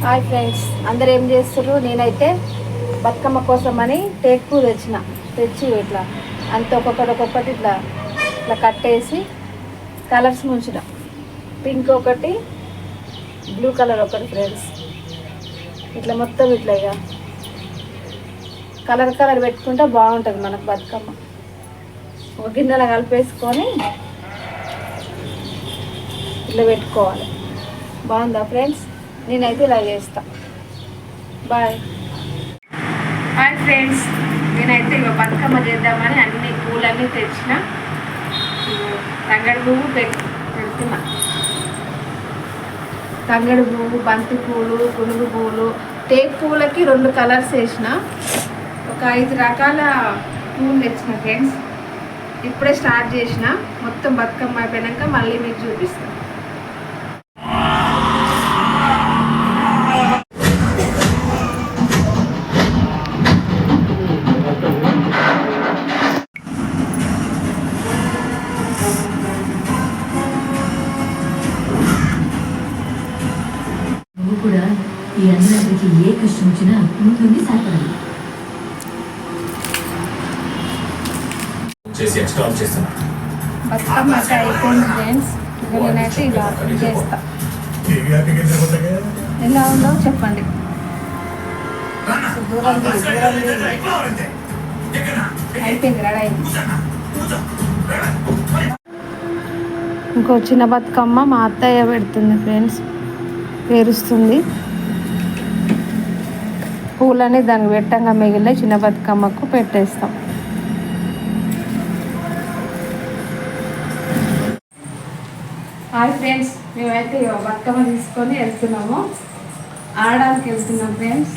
Hi friends, అందరు ఏం చేస్తారు? నేనైతే బతుకమ్మ కోసమని టేక్ పూ తెచ్చి ఇట్లా అంత ఒక్కొక్కటి ఇట్లా ఇట్లా కట్టేసి కలర్స్ ముంచిన. పింక్ ఒకటి, బ్లూ కలర్ ఒకటి ఫ్రెండ్స్. ఇట్లా మొత్తం ఇట్లా ఇక కలర్ పెట్టుకుంటే బాగుంటుంది మనకు బతుకమ్మ. ఒక గిన్నెలో కలిపేసుకొని ఇట్లా పెట్టుకోవాలి. బాగుందా ఫ్రెండ్స్? నేనైతే ఇలా చేస్తా. హాయ్ ఫ్రెండ్స్, నేనైతే ఇక బతుకమ్మ చేద్దామని అన్ని పూలన్నీ తెచ్చిన. తంగడి పువ్వు పెడుతున్నా. తంగడి పువ్వు, బంతి పూలు, గునుగు పువ్వులు, టేక్ పువ్వులకి 2 కలర్స్ వేసిన. ఒక 5 రకాల పువ్వులు తెచ్చిన ఫ్రెండ్స్. ఇప్పుడే స్టార్ట్ చేసిన. మొత్తం బతుకమ్మ అయిపోయాక మళ్ళీ మీకు చూపిస్తాను. కూడా ఈ అందరికి ఏ కష్టం వచ్చినా ముందుండి సాయపడాలి. బతుకమ్మ అయిపోయింది ఫ్రెండ్స్. నేనైతే ఇలా చేస్తా. ఎలా ఉందో చెప్పండి. అయిపోయింది, రెడీ అయింది. ఇంకో చిన్న బతుకమ్మ మా అత్తయ్య పెడుతుంది ఫ్రెండ్స్. పేరుస్తుంది. పూలని దానికి పెట్టంగా మిగిలిన చిన్న బతుకమ్మకు పెట్టేస్తాం. హాయ్ ఫ్రెండ్స్, మేమైతే బతుకమ్మ తీసుకొని వెళ్తున్నాము. ఆడడానికి వెళ్తున్నాం ఫ్రెండ్స్.